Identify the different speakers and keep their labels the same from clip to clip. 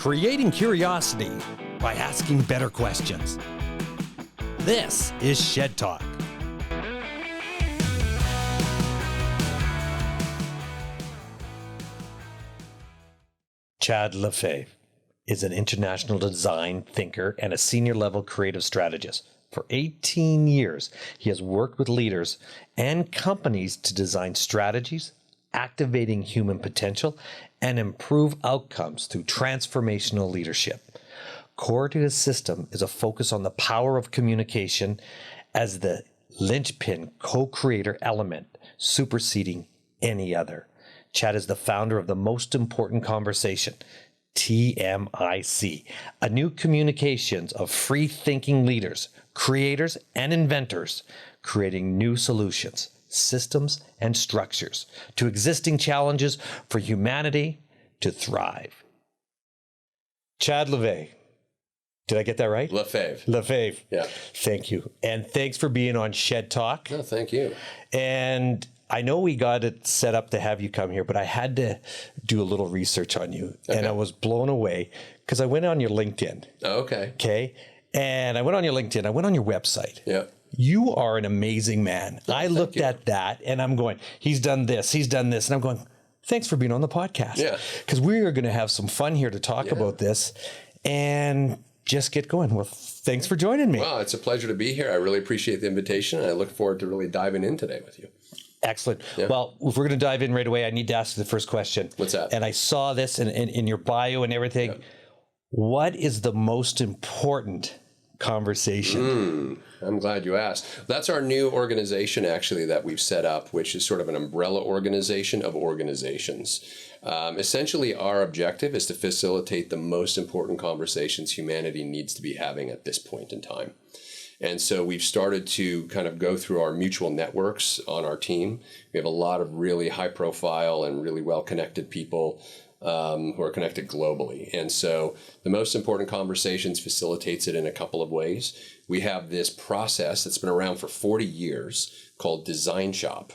Speaker 1: creating curiosity by asking better questions. This is Shed Talk. Chad Lefevre is an international design thinker and a senior level creative strategist. For 18 years, he has worked with leaders and companies to design strategies, activating human potential, and improve outcomes through transformational leadership. Core to his system is a focus on the power of communication as the linchpin co-creator element, superseding any other. Chad is the founder of the Most Important Conversation, TMIC, a new communications of free-thinking leaders, creators, and inventors, creating new solutions, systems, and structures to existing challenges for humanity to thrive. Chad Lefevre. Did I get that right?
Speaker 2: Lefevre.
Speaker 1: Lefevre.
Speaker 2: Yeah.
Speaker 1: Thank you. And thanks for being on Shed Talk.
Speaker 2: No, thank you.
Speaker 1: And I know we got it set up to have you come here, but I had to do a little research on you. Okay. And I was blown away because I went on your LinkedIn.
Speaker 2: Oh, okay.
Speaker 1: Okay. And I went on your LinkedIn. I went on your website.
Speaker 2: Yeah.
Speaker 1: You are an amazing man.
Speaker 2: Oh,
Speaker 1: I looked at that and I'm going, he's done this. And I'm going, thanks for being on the podcast.
Speaker 2: Yeah.
Speaker 1: Because we are going to have some fun here to talk about this and just get going. Well, thanks for joining me.
Speaker 2: Well, it's a pleasure to be here. I really appreciate the invitation, and I look forward to really diving in today with you.
Speaker 1: Excellent.
Speaker 2: Yeah.
Speaker 1: Well, if we're going to dive in right away, I need to ask you the first question.
Speaker 2: What's that?
Speaker 1: And I saw this in your bio and everything. Yeah. What is the most important conversation?
Speaker 2: I'm glad you asked. That's our new organization, actually, that we've set up, which is sort of an umbrella organization of organizations. Essentially, our objective is to facilitate the most important conversations humanity needs to be having at this point in time. And so we've started to kind of go through our mutual networks on our team. We have a lot of really high profile and really well-connected people who are connected globally. And so the most important conversations facilitates it in a couple of ways. We have this process that's been around for 40 years called Design Shop.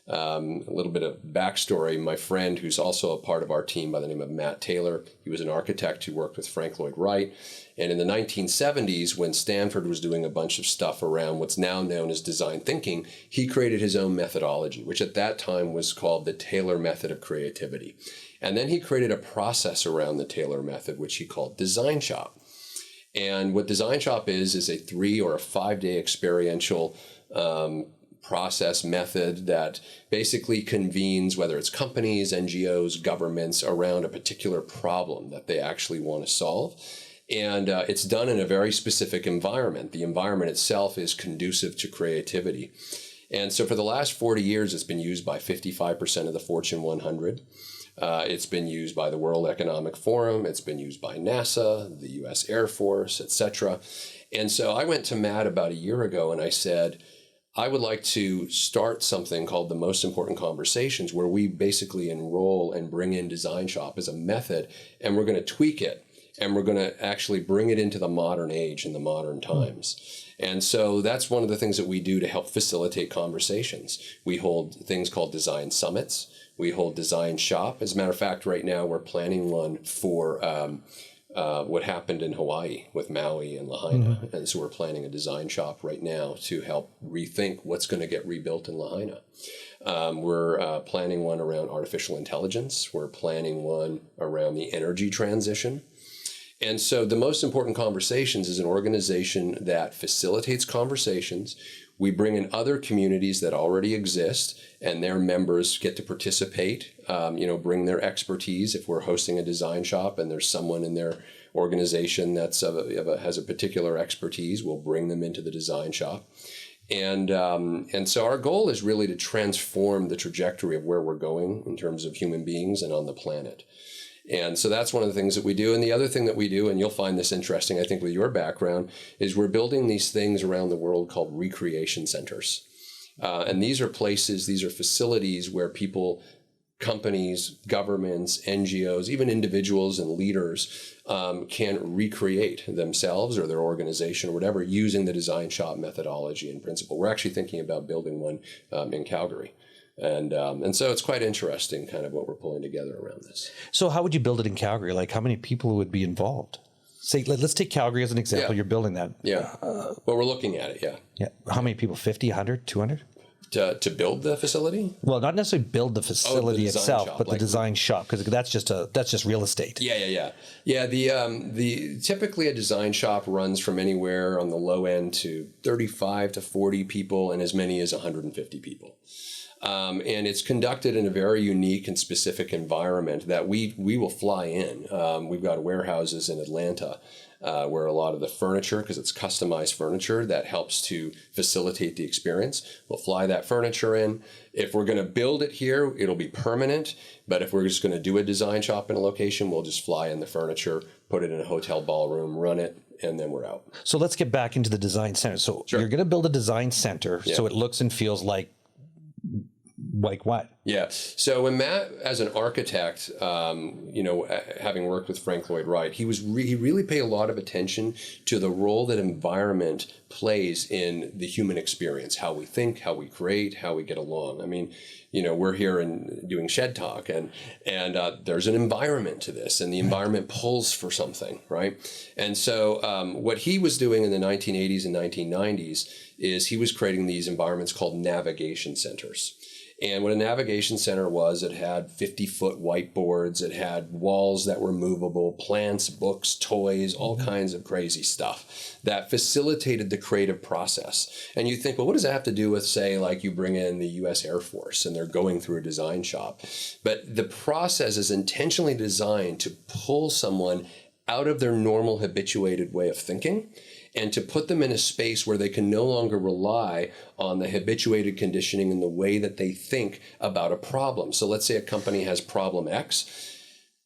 Speaker 2: A little bit of backstory. My friend, who's also a part of our team by the name of Matt Taylor, he was an architect who worked with Frank Lloyd Wright. And in the 1970s, when Stanford was doing a bunch of stuff around what's now known as design thinking, he created his own methodology, which at that time was called the Taylor method of creativity. And then he created a process around the Taylor method, which he called Design Shop. And what Design Shop is a 3 or a 5 day experiential process method that basically convenes, whether it's companies, NGOs, governments, around a particular problem that they actually want to solve. And it's done in a very specific environment. The environment itself is conducive to creativity. And so for the last 40 years, it's been used by 55% of the Fortune 100. It's been used by the World Economic Forum. It's been used by NASA, the U.S. Air Force, etc. And so I went to Matt about a year ago and I said, I would like to start something called the Most Important Conversations, where we basically enroll and bring in Design Shop as a method, and we're going to tweak it, and we're going to actually bring it into the modern age and the modern times. And so that's one of the things that we do to help facilitate conversations. We hold things called design summits. We hold Design Shop. As a matter of fact, right now we're planning one for what happened in Hawaii with Maui and Lahaina. Mm-hmm. And so we're planning a Design Shop right now to help rethink what's going to get rebuilt in Lahaina. We're planning one around artificial intelligence. We're planning one around the energy transition. And so the Most Important Conversations is an organization that facilitates conversations. We bring in other communities that already exist, and their members get to participate, bring their expertise. If we're hosting a Design Shop and there's someone in their organization that's has a particular expertise, we'll bring them into the Design Shop. And so our goal is really to transform the trajectory of where we're going in terms of human beings and on the planet. And so that's one of the things that we do. And the other thing that we do, and you'll find this interesting, I think, with your background, is we're building these things around the world called recreation centers. And these are places, these are facilities where people, companies, governments, NGOs, even individuals and leaders can recreate themselves or their organization or whatever using the Design Shop methodology and principle. We're actually thinking about building one in Calgary. And so it's quite interesting kind of what we're pulling together around this.
Speaker 1: So how would you build it in Calgary? Like how many people would be involved? Say, let's take Calgary as an example.
Speaker 2: Yeah.
Speaker 1: You're building that.
Speaker 2: Yeah. Well, we're looking at it. Yeah.
Speaker 1: Yeah. How many people? 50, 100, 200?
Speaker 2: To build the facility?
Speaker 1: Well, not necessarily build the facility itself,
Speaker 2: shop,
Speaker 1: but
Speaker 2: like
Speaker 1: the design shop, because that's just real estate.
Speaker 2: Yeah. The typically a design shop runs from anywhere on the low end to 35 to 40 people and as many as 150 people. And it's conducted in a very unique and specific environment that we will fly in. We've got warehouses in Atlanta where a lot of the furniture, because it's customized furniture that helps to facilitate the experience, we'll fly that furniture in. If we're going to build it here, it'll be permanent. But if we're just going to do a design shop in a location, we'll just fly in the furniture, put it in a hotel ballroom, run it, and then we're out.
Speaker 1: So let's get back into the design center. So You're going to build a design center so it looks and feels like what?
Speaker 2: Yeah. So when Matt, as an architect, having worked with Frank Lloyd Wright, he really paid a lot of attention to the role that environment plays in the human experience, how we think, how we create, how we get along. I mean, we're here and doing Shed Talk, and there's an environment to this, and the environment pulls for something, right? And so what he was doing in the 1980s and 1990s is he was creating these environments called navigation centers. And what a navigation center was, it had 50-foot whiteboards, it had walls that were movable, plants, books, toys, all kinds of crazy stuff that facilitated the creative process. And you think, well, what does that have to do with, say, like you bring in the U.S. Air Force and they're going through a design shop? But the process is intentionally designed to pull someone out of their normal habituated way of thinking and to put them in a space where they can no longer rely on the habituated conditioning and the way that they think about a problem. So let's say a company has problem X.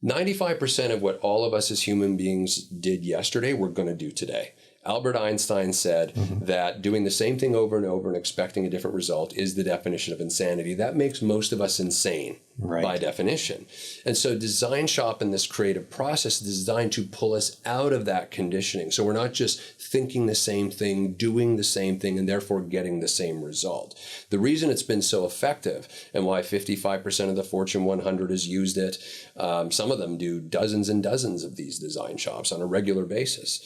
Speaker 2: 95% of what all of us as human beings did yesterday, we're going to do today. Albert Einstein said that doing the same thing over and over and expecting a different result is the definition of insanity. That makes most of us insane by definition. And so design shop in this creative process is designed to pull us out of that conditioning. So we're not just thinking the same thing, doing the same thing, and therefore getting the same result. The reason it's been so effective and why 55% of the Fortune 100 has used it, some of them do dozens and dozens of these design shops on a regular basis,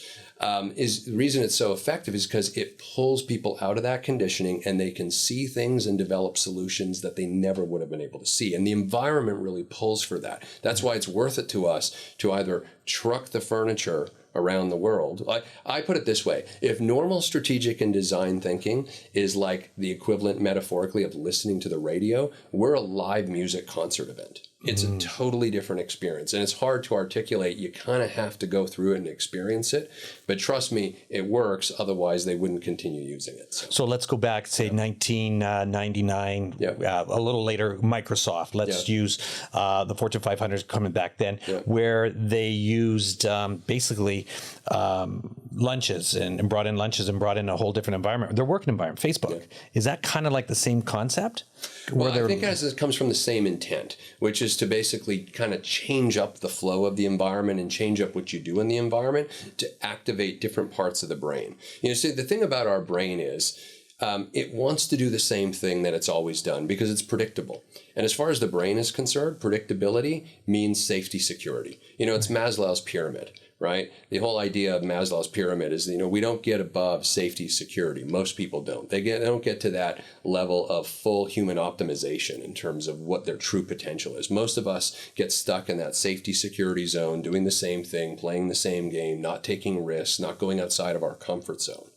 Speaker 2: is the reason it's so effective is because it pulls people out of that conditioning and they can see things and develop solutions that they never would have been able to see. And the environment really pulls for that. That's why it's worth it to us to either truck the furniture around the world. I put it this way. If normal strategic and design thinking is like the equivalent metaphorically of listening to the radio, we're a live music concert event. It's a totally different experience. And it's hard to articulate. You kind of have to go through it and experience it. But trust me, it works. Otherwise, they wouldn't continue using it.
Speaker 1: So let's go back, say, 1999, a little later, Microsoft. Let's use the Fortune 500 coming back then, where they used basically lunches and brought in lunches and brought in a whole different environment. Their working environment, Facebook. Is that kind of like the same concept?
Speaker 2: Well, I think it comes from the same intent, which is to basically kind of change up the flow of the environment and change up what you do in the environment to activate different parts of the brain. See, the thing about our brain is it wants to do the same thing that it's always done because it's predictable. And as far as the brain is concerned, predictability means safety, security. It's Maslow's pyramid. Right? The whole idea of Maslow's pyramid is, we don't get above safety, security. Most people don't. They don't get to that level of full human optimization in terms of what their true potential is. Most of us get stuck in that safety, security zone, doing the same thing, playing the same game, not taking risks, not going outside of our comfort zone.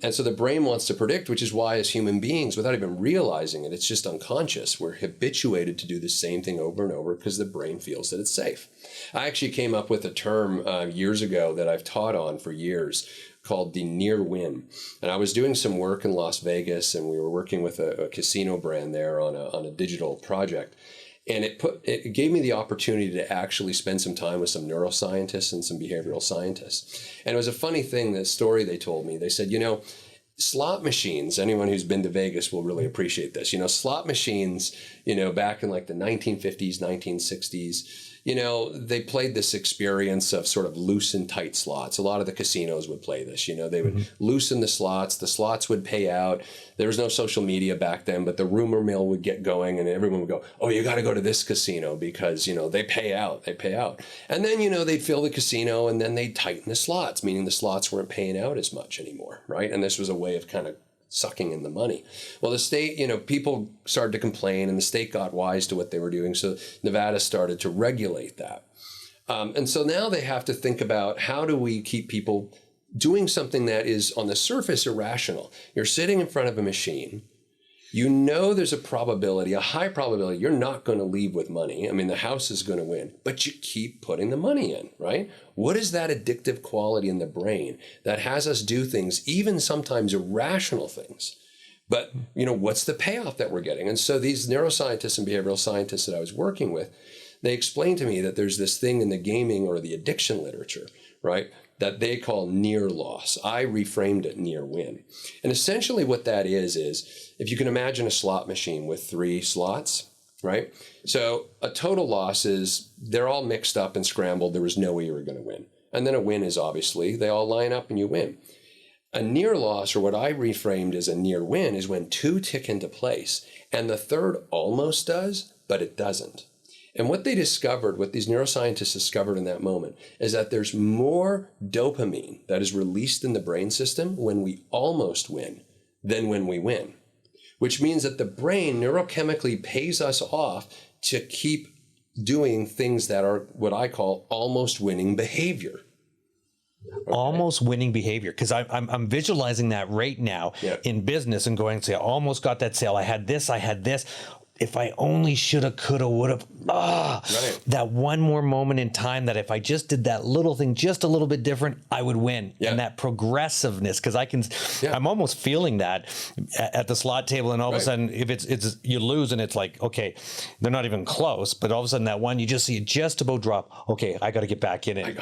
Speaker 2: And so the brain wants to predict, which is why as human beings, without even realizing it, it's just unconscious. We're habituated to do the same thing over and over because the brain feels that it's safe. I actually came up with a term years ago that I've taught on for years called the near win. And I was doing some work in Las Vegas, and we were working with a casino brand there on a digital project. And it gave me the opportunity to actually spend some time with some neuroscientists and some behavioral scientists. And it was a funny thing, the story they told me. They said, slot machines, anyone who's been to Vegas will really appreciate this. Slot machines, back in like the 1950s, 1960s, they played this experience of sort of loose and tight slots. A lot of the casinos would play this. They would loosen the slots would pay out. There was no social media back then, but the rumor mill would get going and everyone would go, oh, you got to go to this casino because, they pay out. And then, they'd fill the casino and then they'd tighten the slots, meaning the slots weren't paying out as much anymore, right? And this was a way of kind of sucking in the money. Well, the state, people started to complain and the state got wise to what they were doing. So Nevada started to regulate that. And so now they have to think about how do we keep people doing something that is on the surface irrational. You're sitting in front of a machine. There's a high probability you're not going to leave with money. I mean, the house is going to win, but you keep putting the money in, right? What is that addictive quality in the brain that has us do things, even sometimes irrational things? But, what's the payoff that we're getting? And so these neuroscientists and behavioral scientists that I was working with, they explained to me that there's this thing in the gaming or the addiction literature, right, that they call near loss. I reframed it near win. And essentially what that is if you can imagine a slot machine with 3 slots, right? So a total loss is they're all mixed up and scrambled. There was no way you were going to win. And then a win is obviously they all line up and you win. A near loss, or what I reframed as a near win, is when 2 tick into place and the third almost does, but it doesn't. And what these neuroscientists discovered in that moment is that there's more dopamine that is released in the brain system when we almost win than when we win, which means that the brain neurochemically pays us off to keep doing things that are what I call almost winning behavior. Okay.
Speaker 1: Almost winning behavior, because I'm visualizing that right now in business and going, say, I almost got that sale. I had this. If I only shoulda, coulda, woulda, right. That one more moment in time that if I just did that little thing just a little bit different, I would win. Yeah. And that progressiveness, because I'm almost feeling that at the slot table, and all of a sudden, if it's you lose and it's like, okay, they're not even close, but all of a sudden that one, you just see it just about drop. Okay, I got to get back in it.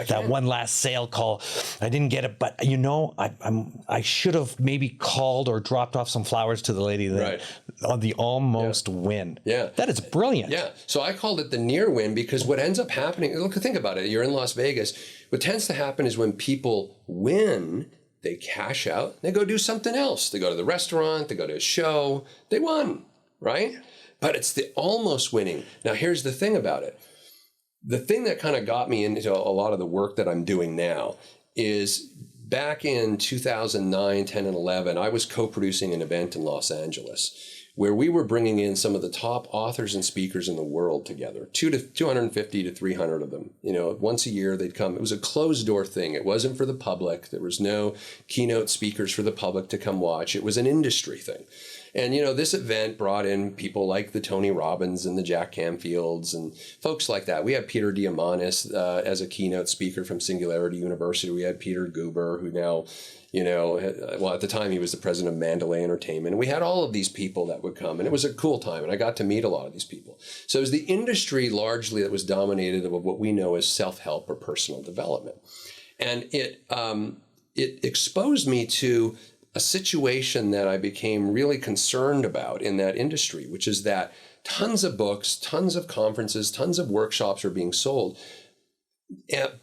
Speaker 1: That one last sale call, I didn't get it, but I should have maybe called or dropped off some flowers to the lady on the almost win. Yeah. That is brilliant.
Speaker 2: Yeah. So I called it the near win because what ends up happening, look, think about it. You're in Las Vegas. What tends to happen is when people win, they cash out, they go do something else. They go to the restaurant, they go to a show, they won, right? But it's the almost winning. Now, here's the thing about it. The thing that kind of got me into a lot of the work that I'm doing now is back in 2009, 10, and 11, I was co-producing an event in Los Angeles where we were bringing in some of the top authors and speakers in the world together, 250 to 300 of them. Once a year they'd come. It was a closed door thing. It wasn't for the public. There was no keynote speakers for the public to come watch. It was an industry thing. And, this event brought in people like the Tony Robbins and the Jack Canfields and folks like that. We had Peter Diamandis as a keynote speaker from Singularity University. We had Peter Guber, who now, at the time he was the president of Mandalay Entertainment. And we had all of these people that would come, and it was a cool time. And I got to meet a lot of these people. So it was the industry largely that was dominated of what we know as self-help or personal development. And it exposed me to a situation that I became really concerned about in that industry, which is that tons of books, tons of conferences, tons of workshops are being sold.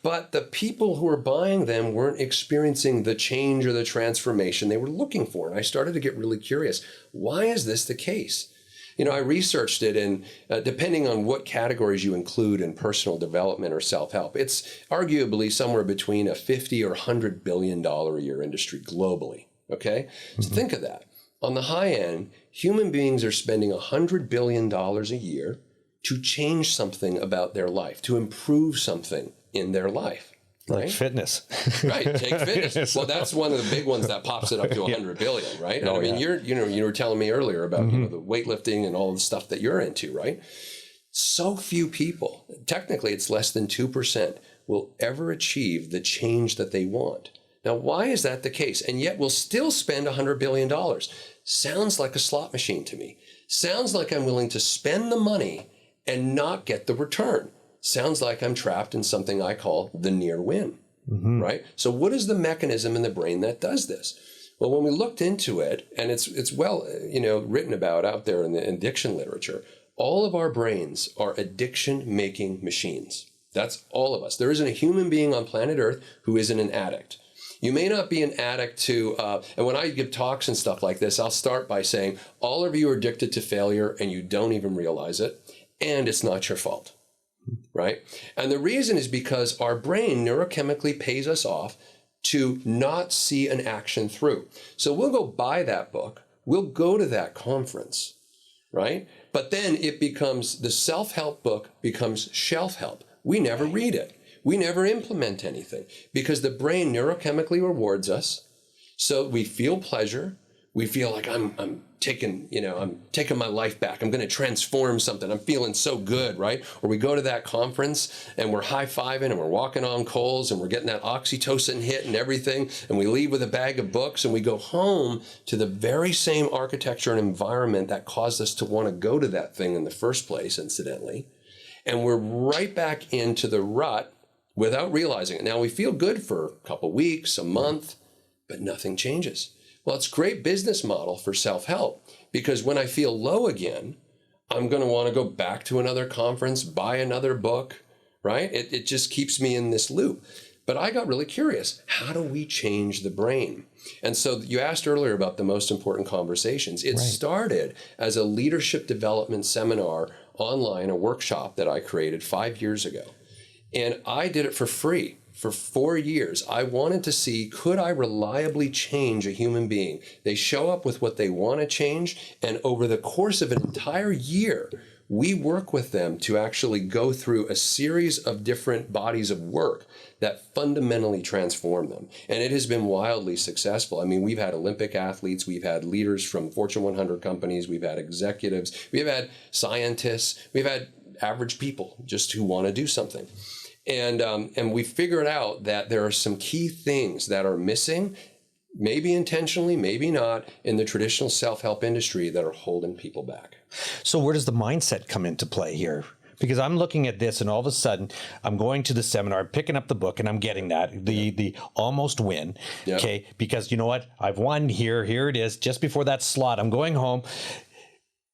Speaker 2: But the people who were buying them weren't experiencing the change or the transformation they were looking for. And I started to get really curious. Why is this the case? I researched it, and depending on what categories you include in personal development or self-help, it's arguably somewhere between a $50 or $100 billion a year industry globally. Okay? Mm-hmm. So think of that. On the high end, human beings are spending $100 billion a year to change something about their life, to improve something in their life.
Speaker 1: Right? Like fitness.
Speaker 2: Right, take fitness. Well, that's one of the big ones that pops it up to 100 billion, right?
Speaker 1: Oh,
Speaker 2: I mean, you were telling me earlier about the weightlifting and all the stuff that you're into, right? So few people, technically it's less than 2%, will ever achieve the change that they want. Now, why is that the case? And yet we'll still spend $100 billion. Sounds like a slot machine to me. Sounds like I'm willing to spend the money and not get the return. Sounds like I'm trapped in something I call the near win, right? So what is the mechanism in the brain that does this? Well, when we looked into it, and it's well, written about out there in the addiction literature, all of our brains are addiction-making machines. That's all of us. There isn't a human being on planet Earth who isn't an addict. You may not be an addict to, and when I give talks and stuff like this, I'll start by saying, all of you are addicted to failure and you don't even realize it, and it's not your fault, right? And the reason is because our brain neurochemically pays us off to not see an action through. So we'll go buy that book, we'll go to that conference, right? But then it becomes, the self-help book becomes shelf help. We never read it. We never implement anything because the brain neurochemically rewards us. So we feel pleasure. We feel like I'm taking my life back. I'm going to transform something. I'm feeling so good, right? Or we go to that conference and we're high-fiving and we're walking on coals and we're getting that oxytocin hit and everything. And we leave with a bag of books and we go home to the very same architecture and environment that caused us to want to go to that thing in the first place, incidentally. And we're right back into the rut without realizing it. Now, we feel good for a couple weeks, a month, but nothing changes. Well, it's a great business model for self-help because when I feel low again, I'm going to want to go back to another conference, buy another book, right? It just keeps me in this loop. But I got really curious. How do we change the brain? And so you asked earlier about the most important conversations. It started as a leadership development seminar online, a workshop that I created 5 years ago. And I did it for free for 4 years. I wanted to see, could I reliably change a human being? They show up with what they want to change. And over the course of an entire year, we work with them to actually go through a series of different bodies of work that fundamentally transform them. And it has been wildly successful. I mean, we've had Olympic athletes, we've had leaders from Fortune 100 companies, we've had executives, we've had scientists, we've had average people just who want to do something. And we figured out that there are some key things that are missing, maybe intentionally, maybe not, in the traditional self-help industry that are holding people back.
Speaker 1: So where does the mindset come into play here? Because I'm looking at this and all of a sudden I'm going to the seminar, picking up the book and I'm getting that, the almost win. Yep. Okay. Because you know what? I've won here. Here it is. Just before that slot, I'm going home,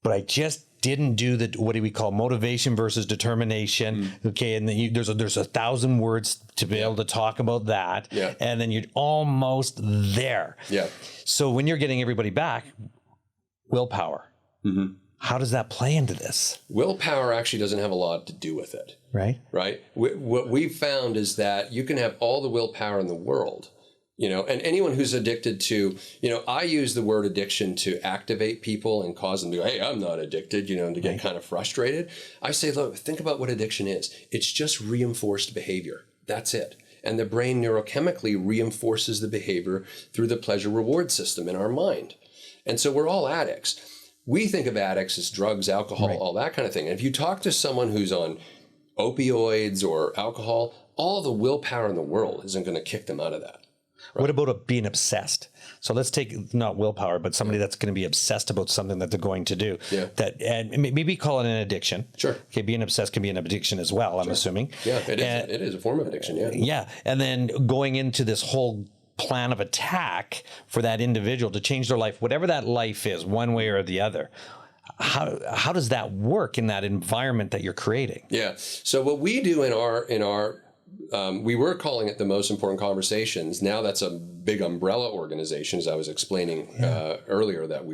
Speaker 1: but I just didn't do the, what do we call motivation versus determination. Okay. And then there's 1,000 words to be able to talk about that. Yeah. And then you're almost there. Yeah. So when you're getting everybody back, willpower. Mm-hmm. How does that play into this?
Speaker 2: Willpower actually doesn't have a lot to do with it.
Speaker 1: Right.
Speaker 2: Right. What we've found is that you can have all the willpower in the world, and anyone who's addicted to, I use the word addiction to activate people and cause them to go, hey, I'm not addicted, and to get kind of frustrated. I say, look, think about what addiction is. It's just reinforced behavior. That's it. And the brain neurochemically reinforces the behavior through the pleasure reward system in our mind. And so we're all addicts. We think of addicts as drugs, alcohol, all that kind of thing. And if you talk to someone who's on opioids or alcohol, all the willpower in the world isn't going to kick them out of that.
Speaker 1: Right? What about being obsessed? So let's take not willpower, but somebody that's going to be obsessed about something that they're going to do. Yeah. And maybe call it an addiction. Sure. Okay, being obsessed can be an addiction as well, I'm assuming.
Speaker 2: Yeah, it is a form of addiction, yeah.
Speaker 1: Yeah, and then going into this whole plan of attack for that individual to change their life, whatever that life is, one way or the other. How does that work in that environment that you're creating?
Speaker 2: Yeah. So what we do in our we were calling it the most important conversations. Now that's a big umbrella organization, as I was explaining earlier that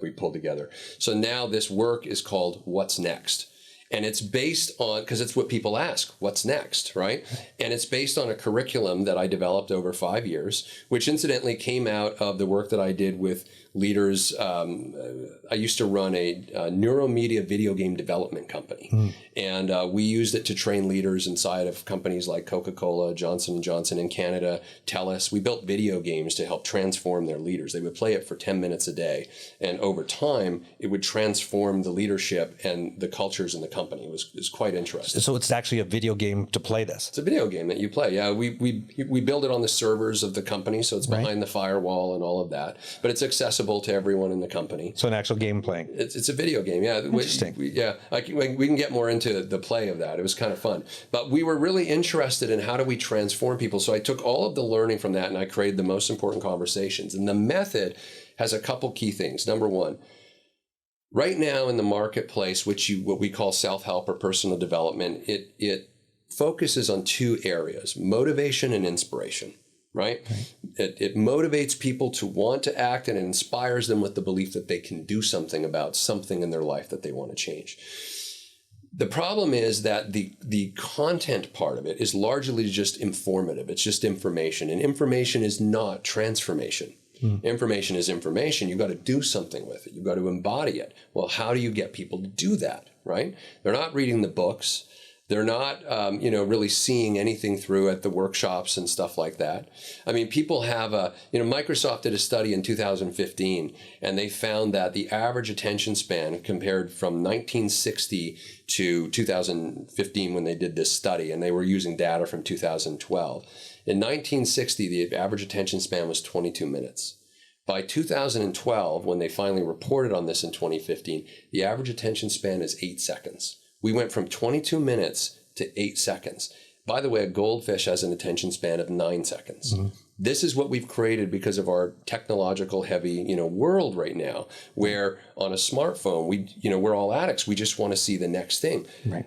Speaker 2: we pulled together. So now this work is called What's Next. And it's based on, because it's what people ask, what's next, right? And it's based on a curriculum that I developed over 5 years, which incidentally came out of the work that I did with leaders. I used to run a neuromedia video game development company. And we used it to train leaders inside of companies like Coca-Cola, Johnson & Johnson in Canada, TELUS. We built video games to help transform their leaders. They would play it for 10 minutes a day. And over time, it would transform the leadership and the cultures in the company. It was quite interesting.
Speaker 1: So it's actually a video game to play this?
Speaker 2: It's a video game that you play. Yeah, we build it on the servers of the company, so it's behind the firewall and all of that. But it's accessible accessible to everyone in the company.
Speaker 1: So an actual game playing.
Speaker 2: It's a video game, yeah.
Speaker 1: Interesting.
Speaker 2: We can get more into the play of that. It was kind of fun. But we were really interested in how do we transform people. So I took all of the learning from that and I created the most important conversations. And the method has a couple key things. Number one, right now in the marketplace, what we call self-help or personal development, it focuses on two areas, motivation and inspiration. Right? It motivates people to want to act, and it inspires them with the belief that they can do something about something in their life that they want to change. The problem is that the content part of it is largely just informative. It's just information, and information is not transformation. Information is information. You've got to do something with it. You've got to embody it. Well, how do you get people to do that, right? They're not reading the books. They're not, really seeing anything through at the workshops and stuff like that. I mean, people have Microsoft did a study in 2015, and they found that the average attention span compared from 1960 to 2015 when they did this study, and they were using data from 2012. In 1960, the average attention span was 22 minutes. By 2012, when they finally reported on this in 2015, the average attention span is 8 seconds. We went from 22 minutes to 8 seconds. By the way, a goldfish has an attention span of 9 seconds. Mm-hmm. This is what we've created because of our technological heavy, world right now, where on a smartphone, we're all addicts. We just want to see the next thing. Right.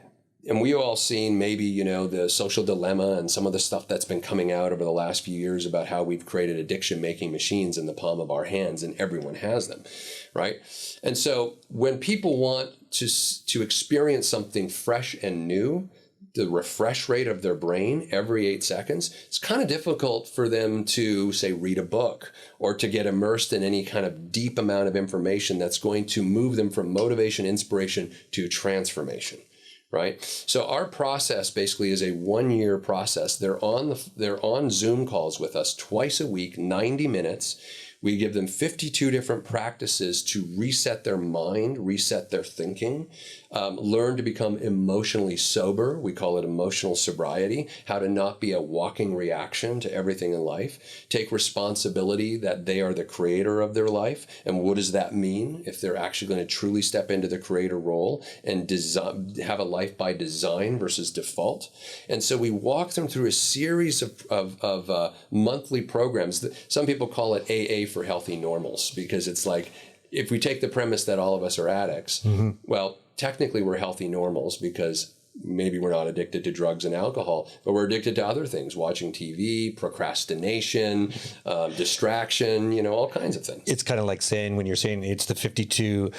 Speaker 2: And we all seen maybe, the social dilemma and some of the stuff that's been coming out over the last few years about how we've created addiction-making machines in the palm of our hands, and everyone has them, right? And so when people want to experience something fresh and new, the refresh rate of their brain every 8 seconds, it's kind of difficult for them to, say, read a book or to get immersed in any kind of deep amount of information that's going to move them from motivation, inspiration to transformation. Right. So our process basically is a 1-year process. They're on Zoom calls with us twice a week, 90 minutes. We give them 52 different practices to reset their mind, reset their thinking, learn to become emotionally sober. We call it emotional sobriety, how to not be a walking reaction to everything in life, take responsibility that they are the creator of their life. And what does that mean if they're actually going to truly step into the creator role and have a life by design versus default? And so we walk them through a series of monthly programs. Some people call it AA for healthy normals, because it's like, if we take the premise that all of us are addicts, mm-hmm. Well, technically we're healthy normals because maybe we're not addicted to drugs and alcohol, but we're addicted to other things, watching TV, procrastination, distraction, all kinds of things.
Speaker 1: It's kind of like saying, when you're saying it's the 52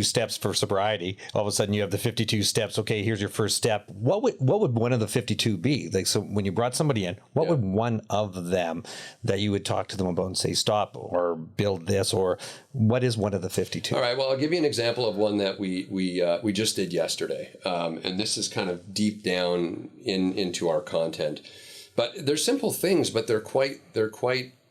Speaker 1: steps for sobriety, all of a sudden you have the 52 steps. Okay, here's your first step. What would one of the 52 be? Like, so when you brought somebody in, what would one of them that you would talk to them about and say, stop or build this, or what is one of the 52?
Speaker 2: All right, well, I'll give you an example of one that we just did yesterday. And this is kind of deep down into our content, but they're simple things, but they're quite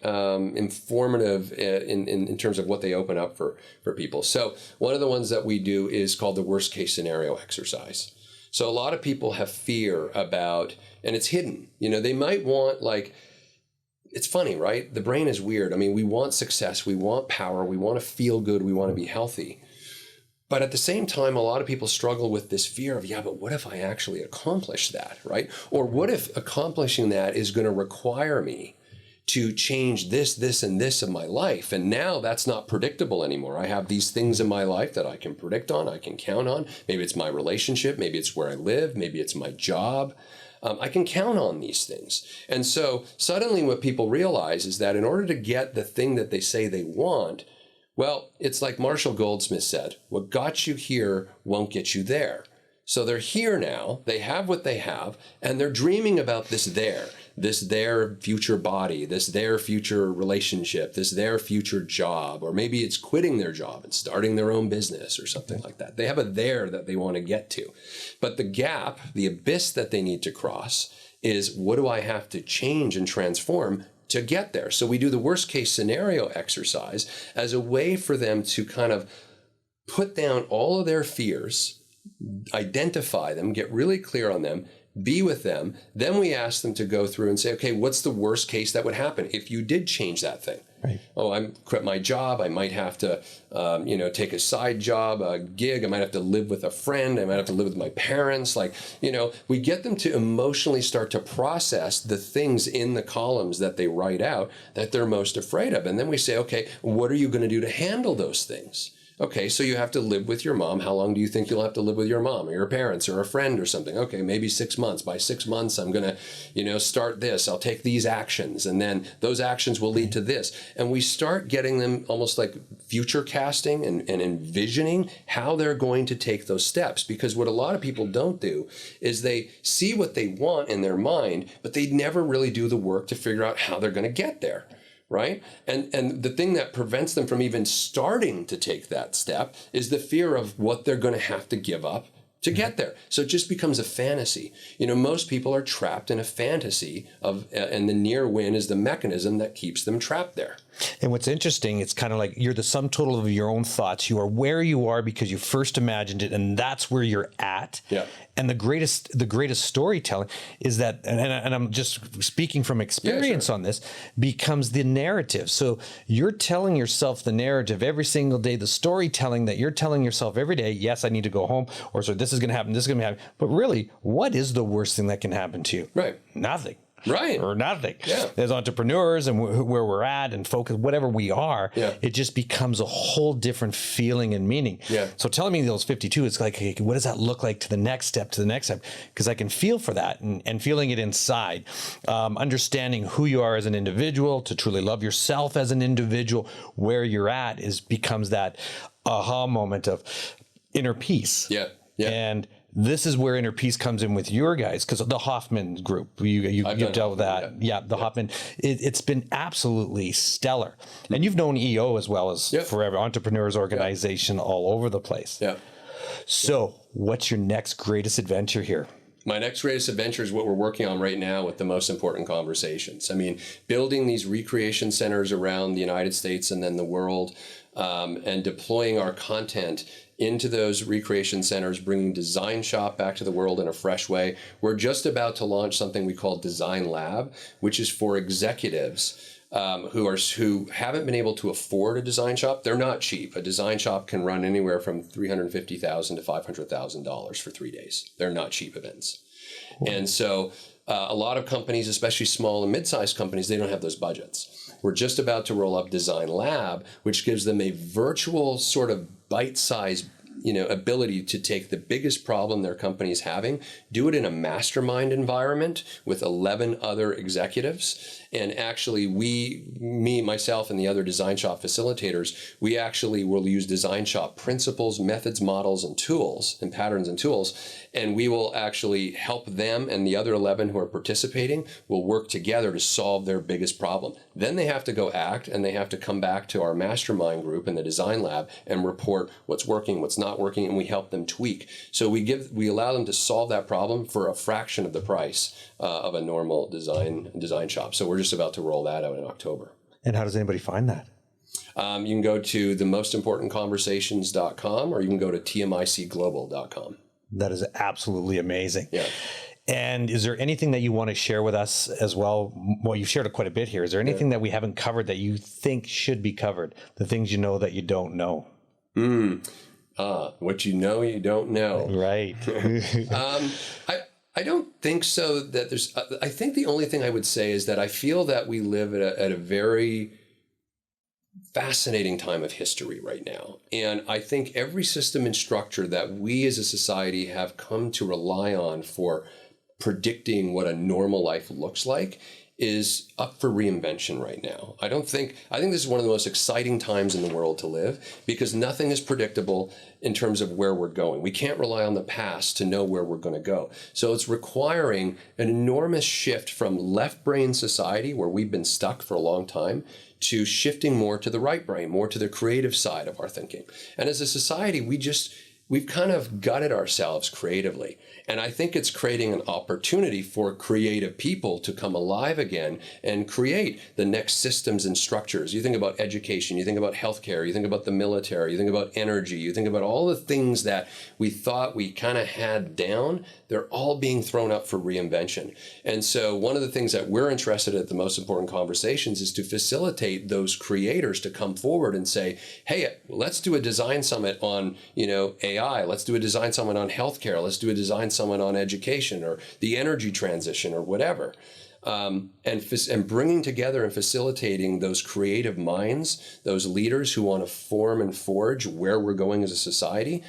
Speaker 2: informative in terms of what they open up for people. So one of the ones that we do is called the worst case scenario exercise. So a lot of people have fear about, and it's hidden, they might want, like, it's funny, right? The brain is weird. I mean, we want success, we want power, we want to feel good, we want to be healthy. But at the same time, a lot of people struggle with this fear of, but what if I actually accomplish that, right? Or what if accomplishing that is going to require me to change this, and this in my life? And now that's not predictable anymore. I have these things in my life that I can predict on, I can count on. Maybe it's my relationship, maybe it's where I live, maybe it's my job. I can count on these things. And so suddenly what people realize is that in order to get the thing that they say they want, well, it's like Marshall Goldsmith said, what got you here won't get you there. So they're here now, they have what they have, and they're dreaming about this their future body, this their future relationship, this their future job, or maybe it's quitting their job and starting their own business or something like that. They have a there that they want to get to. But the gap, the abyss that they need to cross is, what do I have to change and transform to get there? So we do the worst case scenario exercise as a way for them to kind of put down all of their fears, identify them, get really clear on them, be with them. Then we ask them to go through and say, okay, what's the worst case that would happen if you did change that thing?
Speaker 1: Right.
Speaker 2: Oh, I quit my job. I might have to, take a side job, a gig. I might have to live with a friend. I might have to live with my parents. We get them to emotionally start to process the things in the columns that they write out that they're most afraid of. And then we say, okay, what are you going to do to handle those things? Okay, so you have to live with your mom. How long do you think you'll have to live with your mom or your parents or a friend or something? Okay, maybe 6 months. By 6 months, I'm going to, start this. I'll take these actions, and then those actions will lead to this. And we start getting them almost like future casting and envisioning how they're going to take those steps. Because what a lot of people don't do is they see what they want in their mind, but they never really do the work to figure out how they're going to get there. Right? And the thing that prevents them from even starting to take that step is the fear of what they're going to have to give up to get there. So it just becomes a fantasy. Most people are trapped in a fantasy and the near win is the mechanism that keeps them trapped there.
Speaker 1: And what's interesting, it's kind of like you're the sum total of your own thoughts. You are where you are because you first imagined it, and that's where you're at.
Speaker 2: Yeah.
Speaker 1: And the greatest storytelling is that, and I'm just speaking from experience on this, becomes the narrative. So you're telling yourself the narrative every single day, the storytelling that you're telling yourself every day. Yes, I need to go home, or so this is going to happen, this is going to happen. But really, what is the worst thing that can happen to you?
Speaker 2: Right.
Speaker 1: Nothing.
Speaker 2: Right.
Speaker 1: Or nothing.
Speaker 2: Yeah.
Speaker 1: As entrepreneurs and where we're at and focus, whatever we are, it just becomes a whole different feeling and meaning.
Speaker 2: Yeah.
Speaker 1: So telling me those 52, it's like, hey, what does that look like to the next step, Because I can feel for that and feeling it inside. Understanding who you are as an individual, to truly love yourself as an individual, where you're at becomes that aha moment of inner peace.
Speaker 2: Yeah. Yeah.
Speaker 1: And this is where inner peace comes in with your guys, because the Hoffman group, you've dealt with that. Yeah, the Hoffman, it's been absolutely stellar. And you've known EO as well as forever, Entrepreneurs Organization all over the place.
Speaker 2: Yeah.
Speaker 1: So what's your next greatest adventure here?
Speaker 2: My next greatest adventure is what we're working on right now with the most important conversations. I mean, building these recreation centers around the United States and then the world, and deploying our content into those recreation centers, bringing Design Shop back to the world in a fresh way. We're just about to launch something we call Design Lab, which is for executives who haven't been able to afford a design shop. They're not cheap. A design shop can run anywhere from $350,000 to $500,000 for 3 days. They're not cheap events. Cool. And so a lot of companies, especially small and mid-sized companies, they don't have those budgets. We're just about to roll up Design Lab, which gives them a virtual sort of bite-sized ability to take the biggest problem their company is having, do it in a mastermind environment with 11 other executives. And actually myself, and the other Design Shop facilitators, we actually will use Design Shop principles, methods, models, and tools, and patterns and tools. And we will actually help them, and the other 11 who are participating will work together to solve their biggest problem. Then they have to go act, and they have to come back to our mastermind group in the Design Lab and report what's working, what's not working, and we help them tweak. So we allow them to solve that problem for a fraction of the price of a normal design shop. So we're just about to roll that out in October.
Speaker 1: And how does anybody find that?
Speaker 2: You can go to themostimportantconversations.com, or you can go to tmicglobal.com.
Speaker 1: That is absolutely amazing.
Speaker 2: Yeah.
Speaker 1: And is there anything that you want to share with us as well? Well, you've shared quite a bit here. Is there anything that we haven't covered that you think should be covered? The things you know that you don't know?
Speaker 2: What you know you don't know.
Speaker 1: Right.
Speaker 2: I don't think so. That I think the only thing I would say is that I feel that we live at a very fascinating time of history right now. And I think every system and structure that we as a society have come to rely on for predicting what a normal life looks like is up for reinvention right now. I think this is one of the most exciting times in the world to live, because nothing is predictable in terms of where we're going. We can't rely on the past to know where we're going to go. So it's requiring an enormous shift from left brain society, where we've been stuck for a long time, to shifting more to the right brain, more to the creative side of our thinking. And as a society, we've kind of gutted ourselves creatively. And I think it's creating an opportunity for creative people to come alive again and create the next systems and structures. You think about education, you think about healthcare, you think about the military, you think about energy, you think about all the things that we thought we kind of had down. They're all being thrown up for reinvention. And so one of the things that we're interested in at the Most Important Conversations is to facilitate those creators to come forward and say, hey, let's do a design summit on, AI. Let's do a design summit on healthcare. Let's do a design summit on education or the energy transition or whatever. And bringing together and facilitating those creative minds, those leaders who want to form and forge where we're going as a society.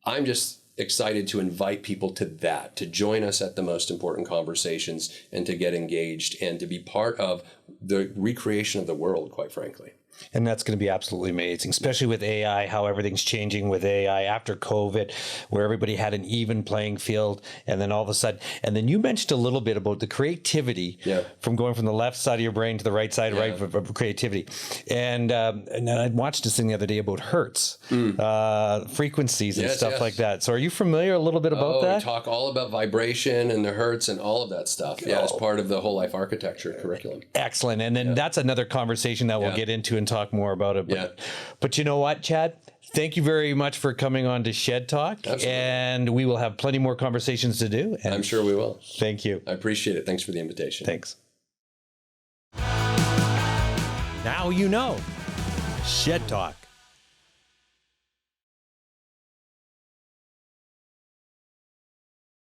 Speaker 2: I'm just excited to invite people to that, to join us at the Most Important Conversations and to get engaged and to be part of the recreation of the world, quite frankly.
Speaker 1: And that's going to be absolutely amazing, especially with AI, how everything's changing with AI after COVID, where everybody had an even playing field. And then all of a sudden, and then you mentioned a little bit about the creativity from going from the left side of your brain to the right side, right, of creativity. And I watched this thing the other day about hertz, frequencies and stuff like that. So are you familiar a little bit about that?
Speaker 2: We talk all about vibration and the hertz and all of that stuff. Yeah, as part of the whole life architecture curriculum.
Speaker 1: Excellent. And then that's another conversation that we'll get into and talk more about it. But you know what, Chad? Thank you very much for coming on to Shed Talk. Absolutely. And we will have plenty more conversations to do. And
Speaker 2: I'm sure we will.
Speaker 1: Thank you.
Speaker 2: I appreciate it. Thanks for the invitation.
Speaker 1: Thanks. Now you know. Shed Talk.